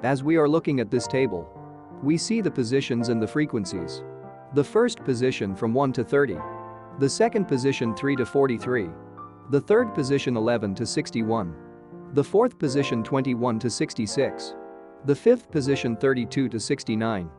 As we are looking at this table, we see the positions and the frequencies. The first position from 1 to 30. The second position 3 to 43. The third position 11 to 61. The fourth position 21 to 66. The fifth position 32 to 69.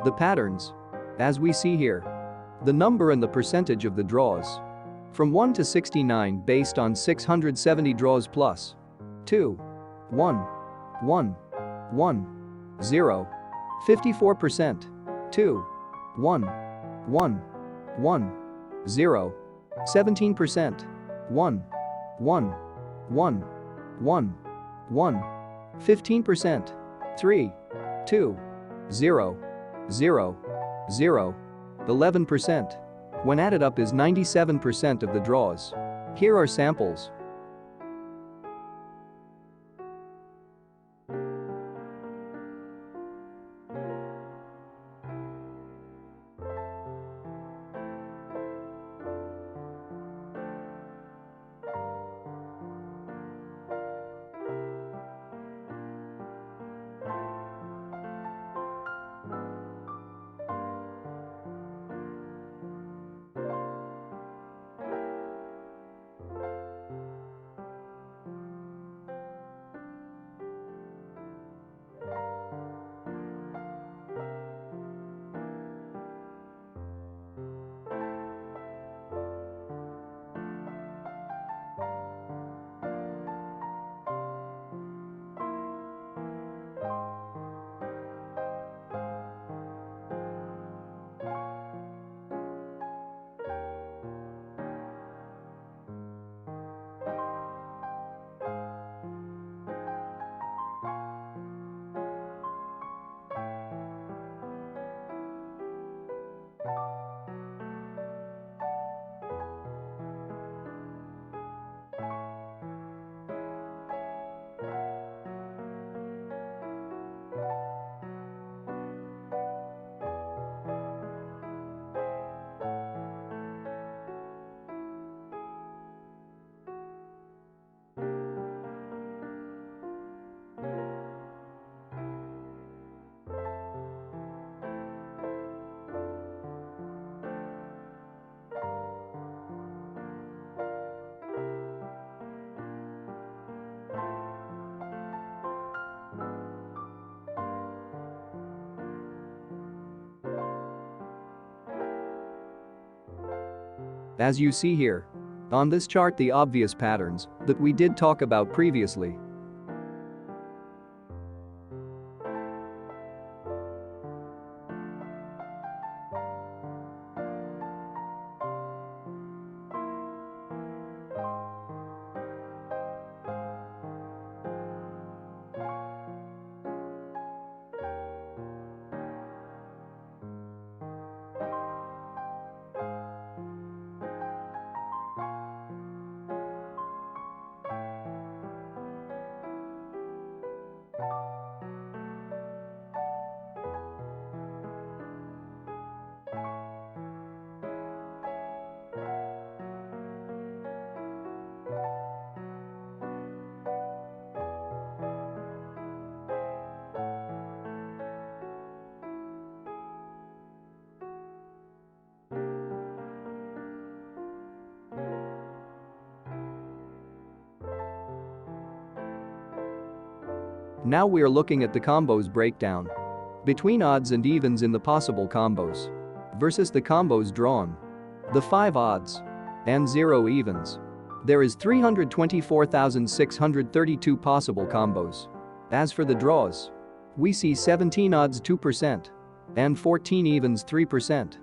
The patterns. As we see here. The number and the percentage of the draws. From 1 to 69 based on 670 draws plus 2, 1, 1, 1, 0, 54%, 2, 1, 1, 1, 0, 17%, 1, 1, 1, 1, 1, 15%, 3, 2, 0, 0, 0, 11%. When added up is 97% of the draws. Here are samples. As you see here. On this chart, the obvious patterns that we did talk about previously. Now we are looking at the combos breakdown. Between odds and evens in the possible combos. Versus the combos drawn. The 5 odds. And 0 evens. There is 324,632 possible combos. As for the draws. We see 17 odds 2%. And 14 evens 3%.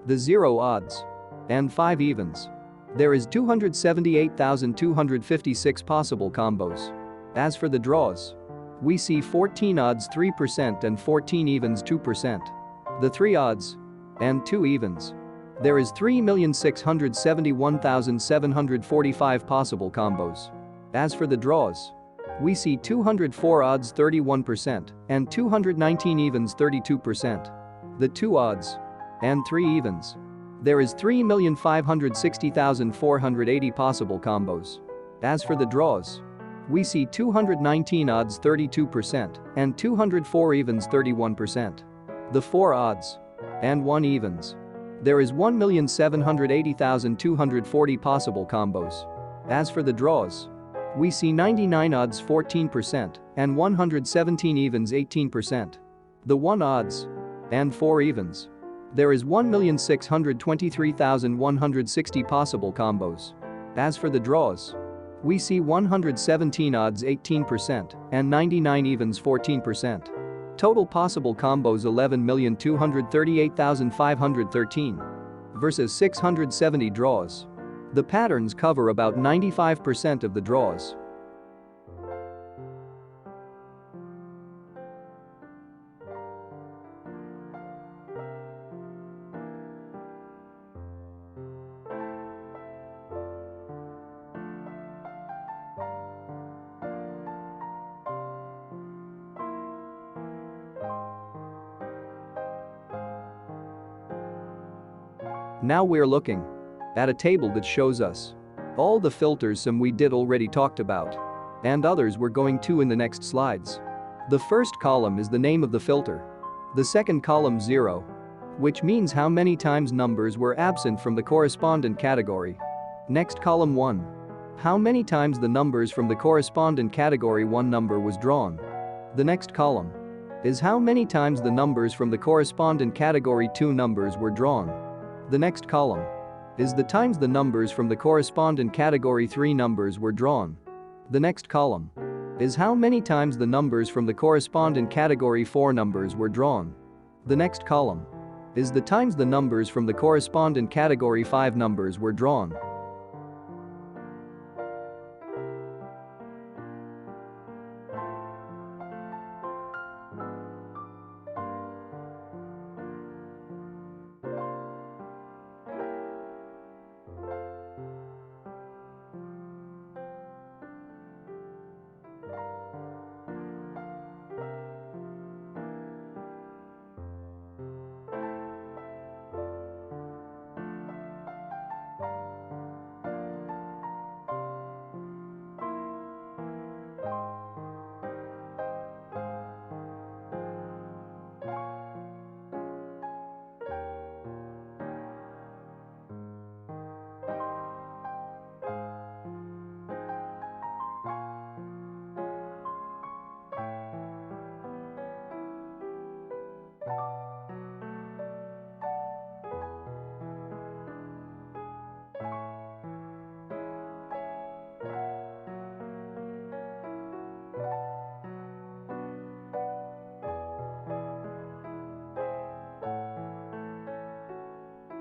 The 0 odds. And 5 evens. There is 278,256 possible combos. As for the draws. We see 14 odds 3% and 14 evens 2%. The 3 odds. And 2 evens. There is 3,671,745 possible combos. As for the draws, we see 204 odds 31% and 219 evens 32%. The 2 odds and 3 evens. There is 3,560,480 possible combos. As for the draws, we see 219 odds 32% and 204 evens 31%. The 4 odds and 1 evens. There is 1,780,240 possible combos. As for the draws, we see 99 odds 14% and 117 evens 18%. The 1 odds and 4 evens. There is 1,623,160 possible combos. As for the draws, we see 117 odds 18% and 99 evens 14%. Total possible combos 11,238,513 versus 670 draws. The patterns cover about 95% of the draws. Now we're looking at a table that shows us all the filters some we did already talked about and others we're going to in the next slides. The first column is the name of the filter. The second column 0, which means how many times numbers were absent from the correspondent category. Next column 1. How many times the numbers from the correspondent category 1 number was drawn. The next column is how many times the numbers from the correspondent category 2 numbers were drawn. The next column is the times the numbers from the correspondent category 3 numbers were drawn. The next column is how many times the numbers from the correspondent category 4 numbers were drawn. The next column is the times the numbers from the correspondent category 5 numbers were drawn.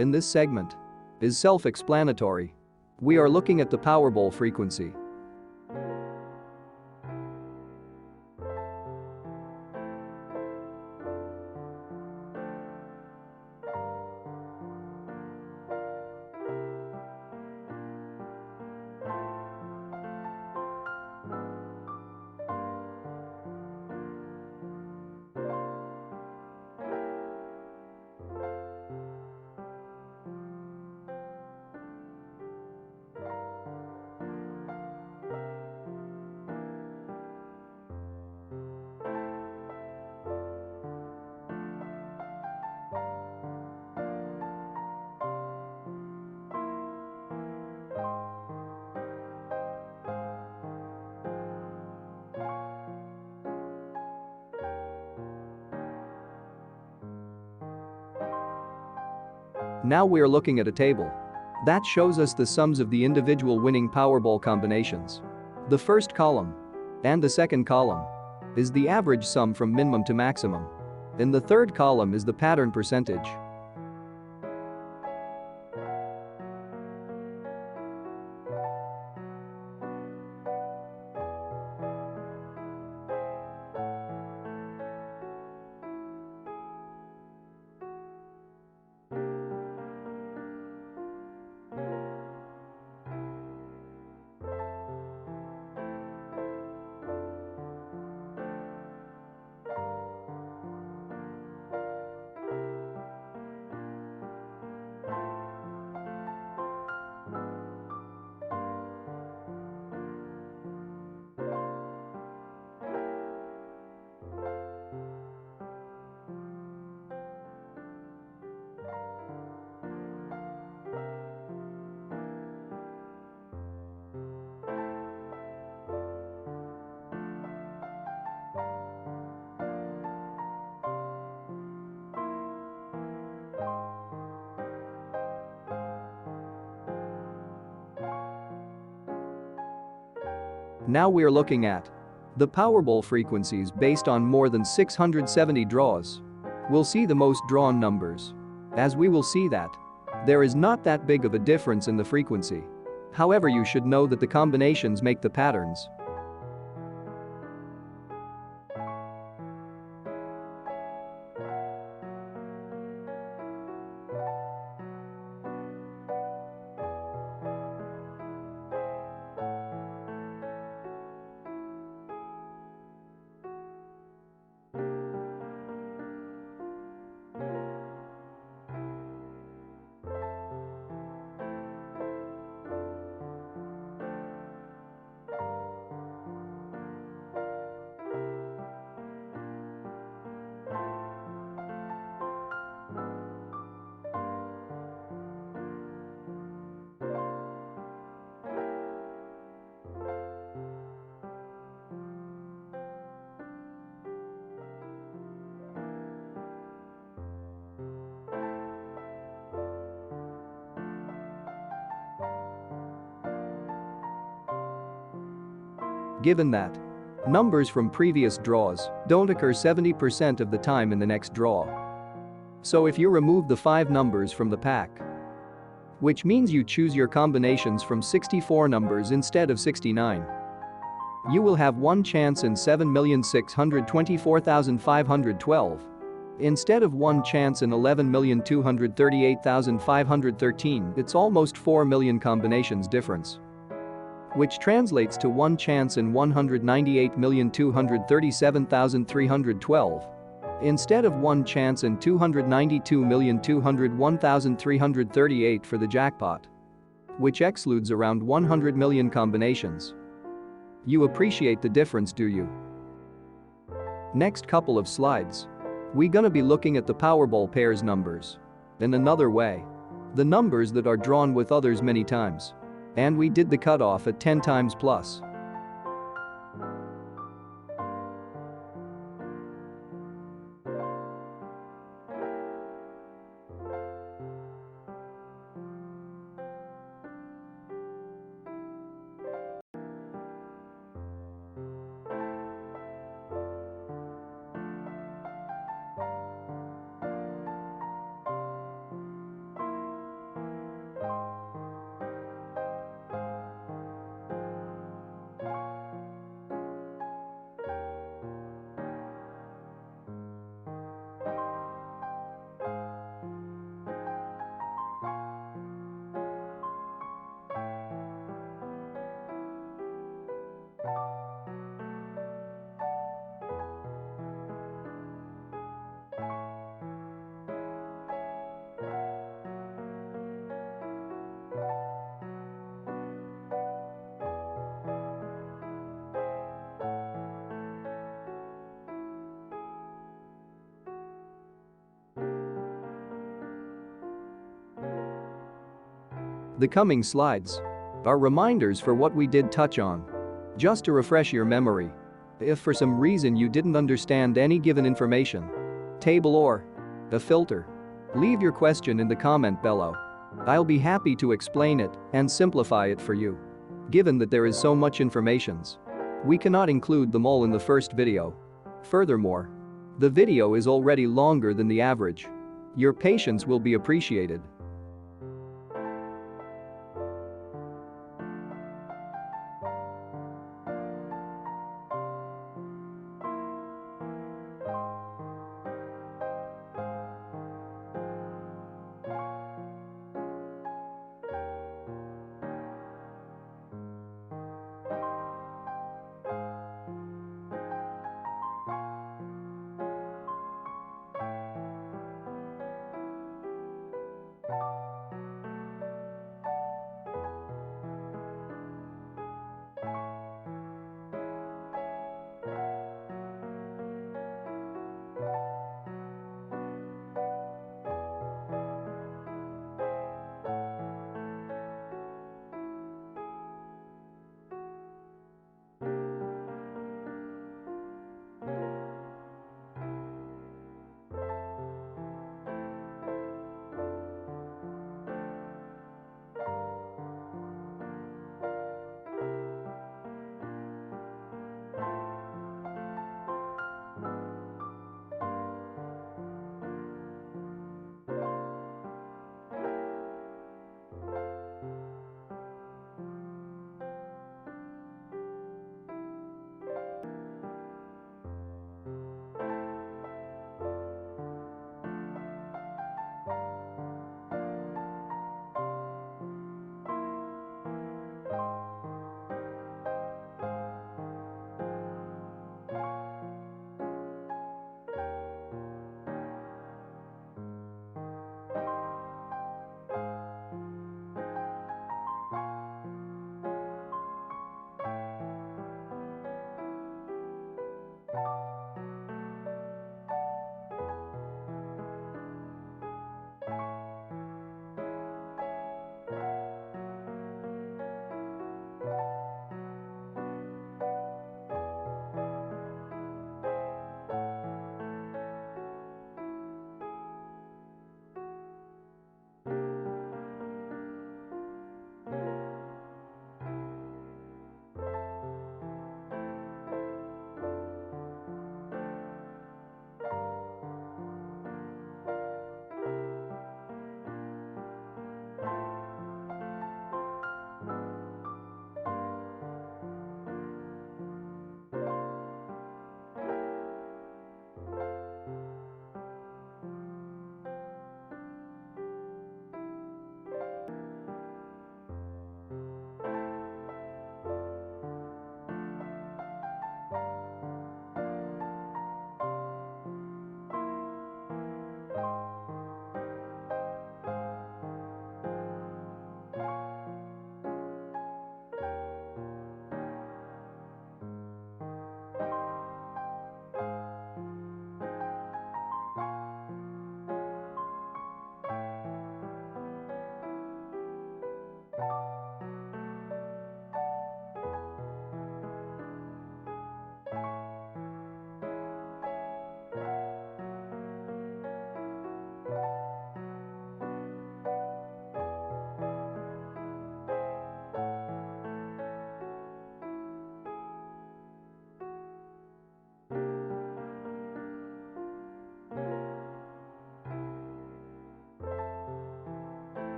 In this segment is self-explanatory. We are looking at the Powerball frequency. Now we are looking at a table that shows us the sums of the individual winning Powerball combinations. The first column and the second column is the average sum from minimum to maximum. In the third column is the pattern percentage. Now we're looking at the Powerball frequencies based on more than 670 draws. We'll see the most drawn numbers. As we will see that there is not that big of a difference in the frequency. However, you should know that the combinations make the patterns. Given that numbers from previous draws don't occur 70% of the time in the next draw. So if you remove the 5 numbers from the pack, which means you choose your combinations from 64 numbers instead of 69, you will have one chance in 7,624,512 instead of one chance in 11,238,513. It's almost 4 million combinations difference, which translates to one chance in 198,237,312 instead of one chance in 292,201,338 for the jackpot, which excludes around 100 million combinations. You appreciate the difference, do you? Next couple of slides, we gonna be looking at the Powerball pairs numbers in another way, the numbers that are drawn with others many times. And we did the cutoff at 10 times plus. The coming slides are reminders for what we did touch on. Just to refresh your memory, if for some reason you didn't understand any given information, table or a filter, leave your question in the comment below. I'll be happy to explain it and simplify it for you. Given that there is so much information, we cannot include them all in the first video. Furthermore, the video is already longer than the average. Your patience will be appreciated.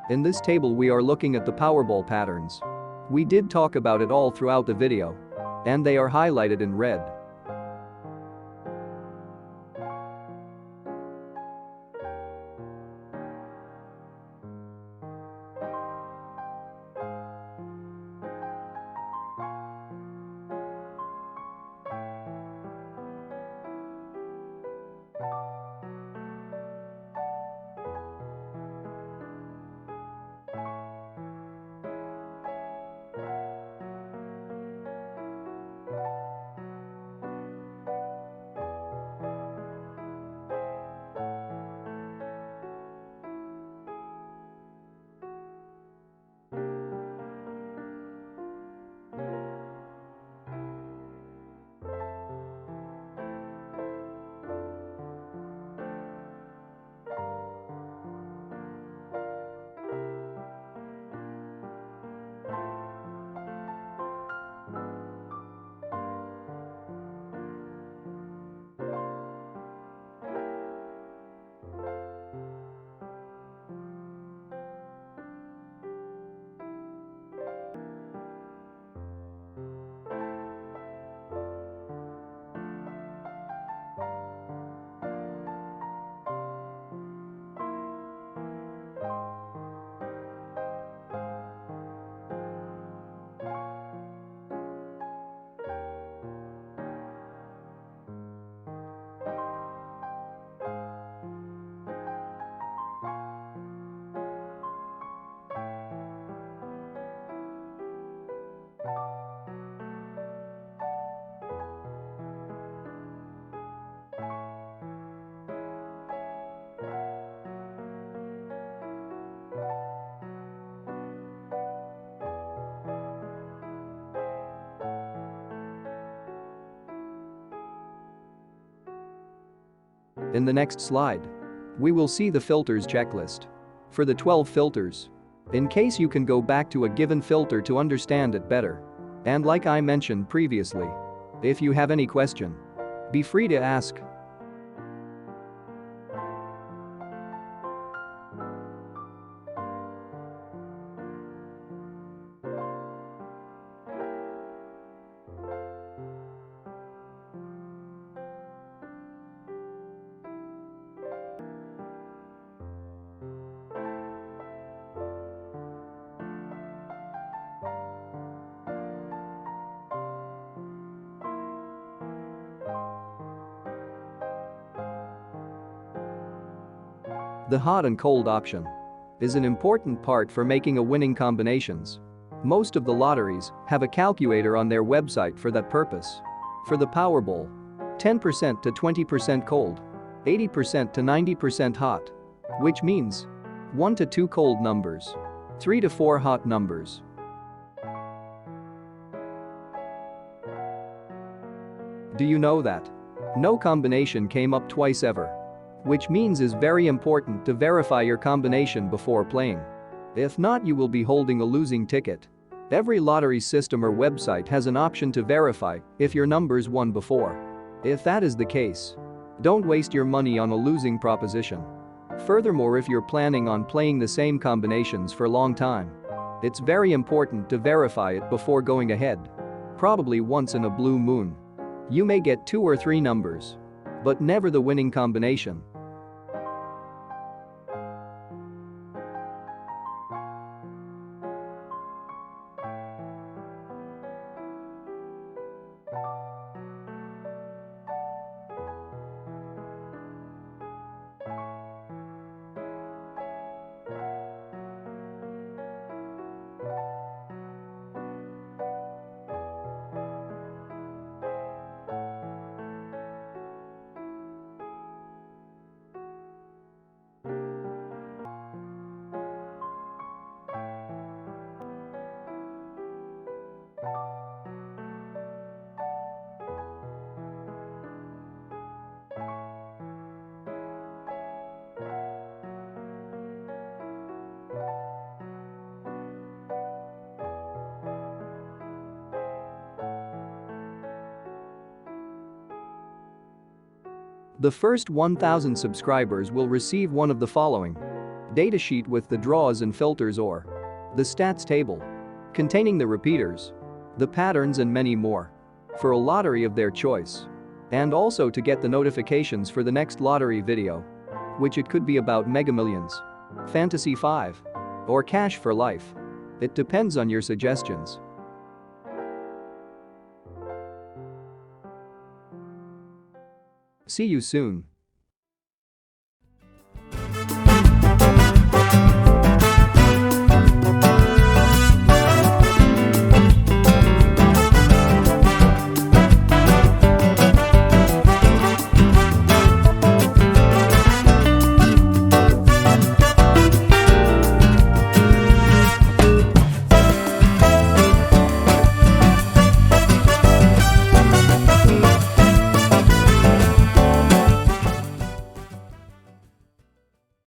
In this table we are looking at the Powerball patterns. We did talk about it all throughout the video. And they are highlighted in red. In the next slide, we will see the filters checklist. For the 12 filters. In case you can go back to a given filter to understand it better. And like I mentioned previously, if you have any question, be free to ask. The hot and cold option is an important part for making a winning combinations. Most of the lotteries have a calculator on their website for that purpose. For the Powerball, 10% to 20% cold, 80% to 90% hot, which means 1 to 2 cold numbers, 3 to 4 hot numbers. Do you know that no combination came up twice ever? Which means is very important to verify your combination before playing. If not, you will be holding a losing ticket. Every lottery system or website has an option to verify if your numbers won before. If that is the case, don't waste your money on a losing proposition. Furthermore, if you're planning on playing the same combinations for a long time, it's very important to verify it before going ahead. Probably once in a blue moon. You may get 2 or 3 numbers, but never the winning combination. The first 1,000 subscribers will receive one of the following: datasheet with the draws and filters, or the stats table containing the repeaters, the patterns and many more for a lottery of their choice. And also to get the notifications for the next lottery video, which it could be about Mega Millions, Fantasy 5, or Cash for Life. It depends on your suggestions. See you soon.